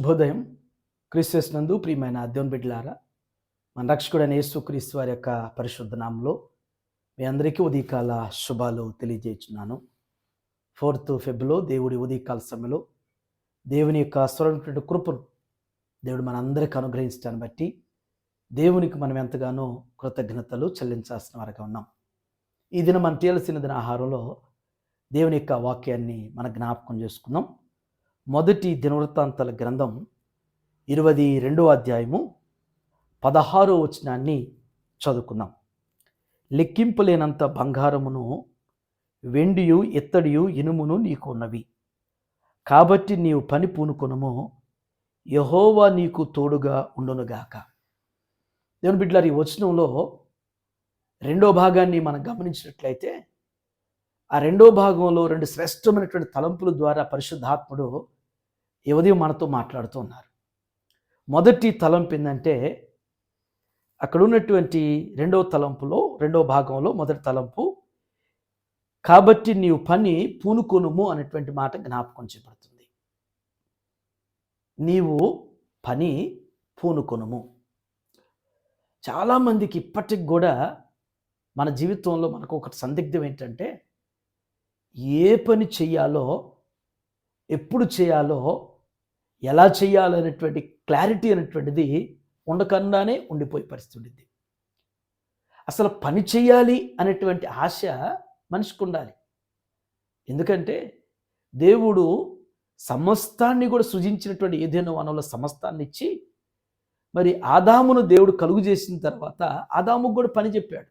శుభోదయం. క్రీస్తునందు ప్రియమైన దేవుని బిడ్డలారా, మన రక్షకుడైన యేసుక్రీస్తు వారి యొక్క పరిశుద్ధ నామములో మీ అందరికీ ఉదయకాల శుభాలు తెలియజేస్తున్నాను. 4th ఫెబ్రులో దేవుడి ఉదయకాల సమయంలో దేవుని యొక్క స్వరమైనటువంటి కృపను దేవుడు మనందరికీ అనుగ్రహించడాన్ని బట్టి దేవునికి మనం ఎంతగానో కృతజ్ఞతలు చెల్లించాల్సిన వారిగా ఉన్నాం. ఈ దినం మనం తేల్చిన దిన ఆహారంలో దేవుని యొక్క వాక్యాన్ని మన జ్ఞాపకం చేసుకుందాం. మొదటి దినవృత్తాంతాల గ్రంథం 22వ అధ్యాయము 16వ వచనాన్ని చదువుకుందాం. లెక్కింపలేనంత బంగారమును, వెండియు, ఇత్తడియు, ఇనుమును నీకు ఉన్నవి, కాబట్టి నీవు పని పూనుకొనుము, యెహోవా నీకు తోడుగా ఉండునుగాక. దేవుని బిడ్డలారా, ఈ వచనంలో రెండో భాగాన్ని మనం గమనించినట్లయితే ఆ రెండో భాగంలో రెండు శ్రేష్టమైనటువంటి తలంపుల ద్వారా పరిశుద్ధాత్ముడు ఈ ఉదయం మనతో మాట్లాడుతూ ఉన్నారు. మొదటి తలంపు ఏంటంటే, అక్కడ ఉన్నటువంటి రెండవ తలంపులో రెండవ భాగంలో మొదటి తలంపు, కాబట్టి నీవు పని పూనుకొనుము అనేటువంటి మాట జ్ఞాపకం చేయబడుతుంది. నీవు పని పూనుకొనుము. చాలామందికి ఇప్పటికి కూడా మన జీవితంలో మనకు ఒక సందిగ్ధం ఏంటంటే, ఏ పని చేయాలో, ఎప్పుడు చేయాలో, ఎలా చేయాలనేటువంటి క్లారిటీ అనేటువంటిది ఉండకుండానే ఉండిపోయే పరిస్థితి ఉంది. అసలు పని చేయాలి అనేటువంటి ఆశ మనిషికి ఉండాలి. ఎందుకంటే దేవుడు సమస్తాన్ని కూడా సృజించినటువంటి ఏదైనా వనంలో సమస్తాన్ని ఇచ్చి, మరి ఆదామును దేవుడు కలుగు చేసిన తర్వాత ఆదాముకు కూడా పని చెప్పాడు.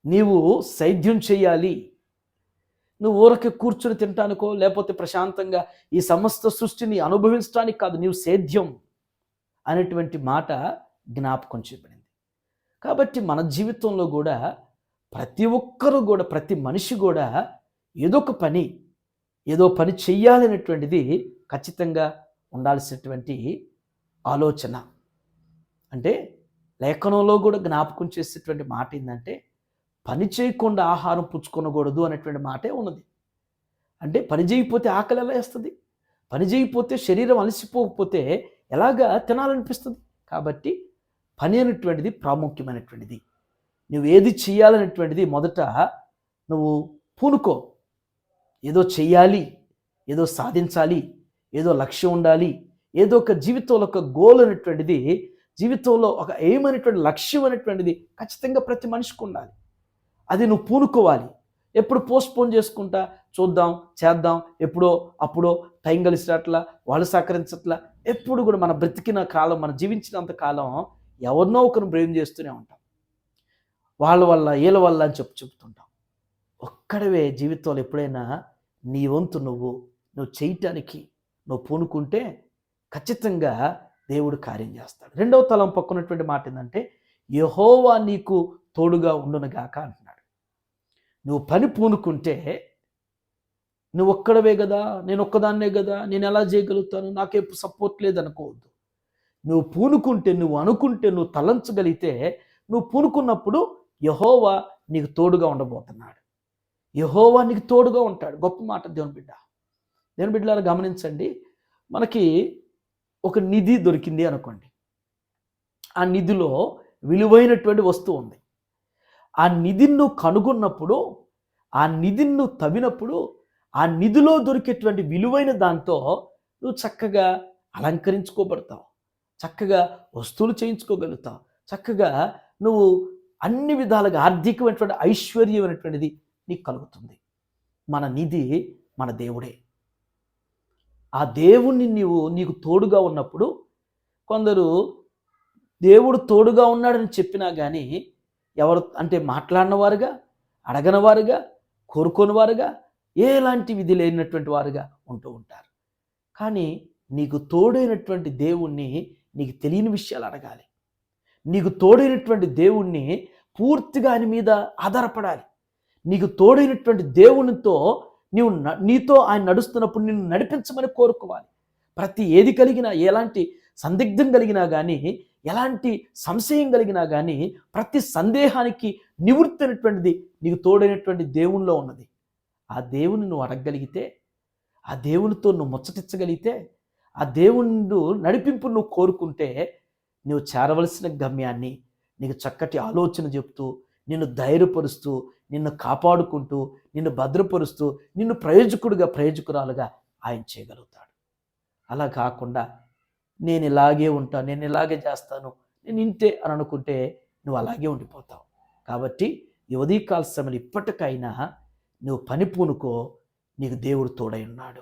నీవు సేద్యం చేయాలి, నువ్వు ఊరకే కూర్చుని తింటానికో లేకపోతే ప్రశాంతంగా ఈ సమస్త సృష్టిని అనుభవించడానికి కాదు, నీవు సేద్యం అనేటువంటి మాట జ్ఞాపకం చేయబడింది. కాబట్టి మన జీవితంలో కూడా ప్రతి ఒక్కరూ కూడా, ప్రతి మనిషి కూడా ఏదో పని చెయ్యాలనేటువంటిది ఖచ్చితంగా ఉండాల్సినటువంటి ఆలోచన. అంటే లేఖనంలో కూడా జ్ఞాపకం చేసేటువంటి మాట ఏంటంటే, పని చేయకుండా ఆహారం పుచ్చుకొనకూడదు అనేటువంటి మాటే ఉన్నది. అంటే పని చేయకపోతే ఆకలి ఎలా వేస్తుంది? పని చేయకపోతే శరీరం అలసిపోకపోతే ఎలాగా తినాలనిపిస్తుంది? కాబట్టి పని అనేటువంటిది ప్రాముఖ్యమైనటువంటిది. నువ్వు ఏది చేయాలనేటువంటిది మొదట నువ్వు పూనుకో. ఏదో చెయ్యాలి, ఏదో సాధించాలి, ఏదో లక్ష్యం ఉండాలి, ఏదో ఒక జీవితంలో ఒక గోల్ అనేటువంటిది, జీవితంలో ఒక ఎయిమ్ అనేటువంటి లక్ష్యం అనేటువంటిది ఖచ్చితంగా ప్రతి మనిషికి ఉండాలి. అది నువ్వు పూనుకోవాలి. ఎప్పుడు పోస్ట్పోన్ చేసుకుంటా, చూద్దాం, చేద్దాం, ఎప్పుడో అప్పుడో, టైం కలిసినట్లా, వాళ్ళు సహకరించట్లా, ఎప్పుడు కూడా మన బ్రతికిన కాలం, మన జీవించినంత కాలం ఎవరినో ఒకరిని బ్లేమ్ చేస్తూనే ఉంటాం. వాళ్ళ వల్ల, వీళ్ళ వల్ల అని చెప్తుంటాం. ఒక్కడవే జీవితంలో ఎప్పుడైనా నీ వంతు నువ్వు చేయటానికి నువ్వు పూనుకుంటే ఖచ్చితంగా దేవుడు కార్యం చేస్తాడు. రెండవ తలం పక్కనటువంటి మాట ఏంటంటే, యెహోవా నీకు తోడుగా ఉండునుగాక అంటున్నాడు. నువ్వు పని పూనుకుంటే, నువ్వు ఒక్కడవే కదా, నేను ఒక్కదాన్నే కదా, నేను ఎలా చేయగలుగుతాను, నాకే సపోర్ట్ లేదనుకోవద్దు. నువ్వు పూనుకుంటే, నువ్వు అనుకుంటే, నువ్వు తలంచగలిగితే, నువ్వు పూనుకున్నప్పుడు యెహోవా నీకు తోడుగా ఉండబోతున్నాడు. యెహోవా నీకు తోడుగా ఉంటాడు. గొప్ప మాట దేవుని బిడ్డ. దేవుని బిడ్డలారా గమనించండి. మనకి ఒక నిధి దొరికింది అనుకోండి. ఆ నిధిలో విలువైనటువంటి వస్తువు ఉంది. ఆ నిధిని నువ్వు కనుగొన్నప్పుడు, ఆ నిధిని నువ్వు తవ్వినప్పుడు, ఆ నిధిలో దొరికేటువంటి విలువైన దాంతో నువ్వు చక్కగా అలంకరించుకోబడతావు, చక్కగా వస్తువులు చేయించుకోగలుగుతావు, చక్కగా నువ్వు అన్ని విధాలుగా ఆర్థికమైనటువంటి ఐశ్వర్యమైనటువంటిది నీకు కలుగుతుంది. మన నిధి మన దేవుడే. ఆ దేవుణ్ణి నీకు తోడుగా ఉన్నప్పుడు, కొందరు దేవుడు తోడుగా ఉన్నాడని చెప్పినా కానీ ఎవరు అంటే మాట్లాడిన వారుగా, అడగని వారుగా, కోరుకోని వారుగా, ఎలాంటి విధి లేనటువంటి వారుగా ఉంటూ ఉంటారు. కానీ నీకు తోడైనటువంటి దేవుణ్ణి నీకు తెలియని విషయాలు అడగాలి. నీకు తోడైనటువంటి దేవుణ్ణి పూర్తిగా ఆయన మీద ఆధారపడాలి. నీకు తోడైనటువంటి దేవునితో నీతో ఆయన నడుస్తున్నప్పుడు నిన్ను నడిపించమని కోరుకోవాలి. ప్రతి ఏది కలిగినా, ఎలాంటి సందిగ్ధం కలిగినా కానీ, ఎలాంటి సంశయం కలిగినా కానీ, ప్రతి సందేహానికి నివృత్తి అయినటువంటిది నీకు తోడైనటువంటి దేవునిలో ఉన్నది. ఆ దేవుని నువ్వు అడగగలిగితే, ఆ దేవునితో నువ్వు ముచ్చటించగలిగితే, ఆ దేవుడు నడిపింపు నువ్వు కోరుకుంటే నువ్వు చేరవలసిన గమ్యాన్ని నీకు చక్కటి ఆలోచన చెప్తూ, నిన్ను ధైర్యపరుస్తూ, నిన్ను కాపాడుకుంటూ, నిన్ను భద్రపరుస్తూ, నిన్ను ప్రయోజకురాలుగా ఆయన చేయగలుగుతాడు. అలా కాకుండా నేను ఇలాగే ఉంటాను, నేను ఇలాగే చేస్తాను, నేను ఇంతే అని అనుకుంటే నువ్వు అలాగే ఉండిపోతావు. కాబట్టి ఈ ఉదయకాల సమయంలో ఇప్పటికైనా నువ్వు పని పూనుకో. నీకు దేవుడు తోడై ఉన్నాడు.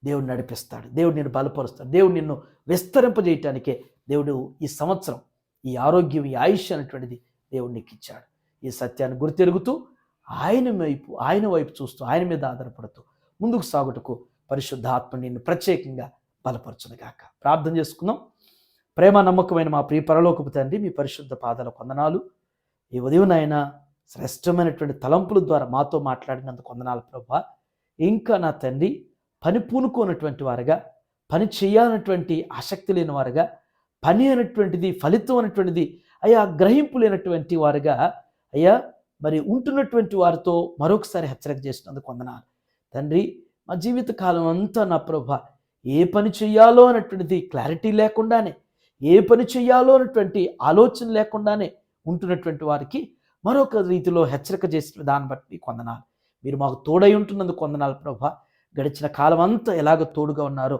దేవుడు నడిపిస్తాడు. దేవుడు నిన్ను బలపరుస్తాడు. దేవుడు నిన్ను విస్తరింపజేయటానికే దేవుడు ఈ సంవత్సరం ఈ ఆరోగ్యం, ఈ ఆయుష్ అనేటువంటిది దేవుడు నీకు ఇచ్చాడు. ఈ సత్యాన్ని గుర్తెరుగుతూ ఆయన వైపు చూస్తూ, ఆయన మీద ఆధారపడుతూ ముందుకు సాగుటకు పరిశుద్ధాత్మ నిన్ను ప్రత్యేకంగా బలపరచునుగాక. ప్రార్థన చేసుకుందాం. ప్రేమ నమ్మకమైన మా ప్రియ పరలోకపు తండ్రి, మీ పరిశుద్ధ పాదాల వందనాలు. ఈ ఉదయం నాయన శ్రేష్టమైనటువంటి తలంపుల ద్వారా మాతో మాట్లాడినందుకు వందనాలు ప్రభువా. ఇంకా నా తండ్రి పని పూనుకోనటువంటి వారుగా, పని చేయాలన్నటువంటి ఆసక్తి లేని వారుగా, పని అనేటువంటిది ఫలితం అనేటువంటిది అయ్యా గ్రహింపు లేనటువంటి వారుగా అయ్యా మరి ఉంటున్నటువంటి వారితో మరొకసారి హెచ్చరిక చేసినందుకు వందనాలు తండ్రి. మా జీవిత కాలం అంతా నా ప్రభువా ఏ పని చేయాలో అన్నటువంటిది క్లారిటీ లేకుండానే, ఏ పని చేయాలో అన్నటువంటి ఆలోచన లేకుండానే ఉంటున్నటువంటి వారికి మరొక రీతిలో హెచ్చరిక చేసిన దాన్ని బట్టి వందనాలు. మీరు మాకు తోడై ఉంటున్నందుకు వందనాలు ప్రభువా. గడిచిన కాలం అంతా ఎలాగ తోడుగా ఉన్నారో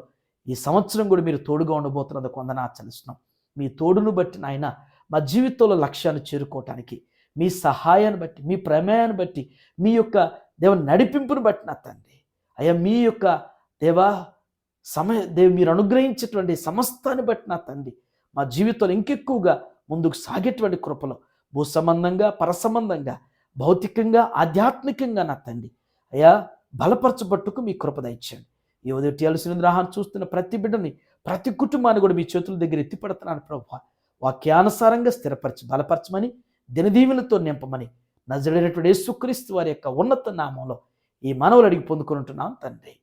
ఈ సంవత్సరం కూడా మీరు తోడుగా ఉండబోతున్నందుకు వందనాలు చెల్లిస్తున్నాం. మీ తోడును బట్టి నాయన మా జీవితంలో లక్ష్యాన్ని చేరుకోవటానికి మీ సహాయాన్ని బట్టి, మీ ప్రమేయాన్ని బట్టి, మీ యొక్క నడిపింపును బట్టి నా తండ్రి అయ్యా మీ యొక్క మీరు అనుగ్రహించేటువంటి సమస్తాన్ని బట్టి నా తండ్రి మా జీవితంలో ఇంకెక్కువగా ముందుకు సాగేటువంటి కృపలో భూ సంబంధంగా, పరసంబంధంగా, భౌతికంగా, ఆధ్యాత్మికంగా నా తండ్రి అయ్యా బలపరచబట్టుకు మీ కృప దయచేయండి. ఈ ఉదయం టీఎల్సీ చూస్తున్న ప్రతి బిడ్డని, ప్రతి కుటుంబాన్ని కూడా మీ చేతుల దగ్గర ఎత్తిపడుతున్నాను ప్రభువా. వాక్యానుసారంగా స్థిరపరచి బలపరచమని, దినదీవులతో నింపమని నజరేయుడైనటువంటి యేసుక్రీస్తు వారి యొక్క ఉన్నత నామంలో ఈ మనవులు అడిగి పొందుకుంటున్నాం తండ్రి.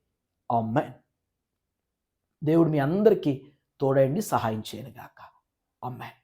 ఆమేన్. దేవుడు మీ అందరికీ తోడైండి సహాయం చేయనుగాక. ఆమేన్.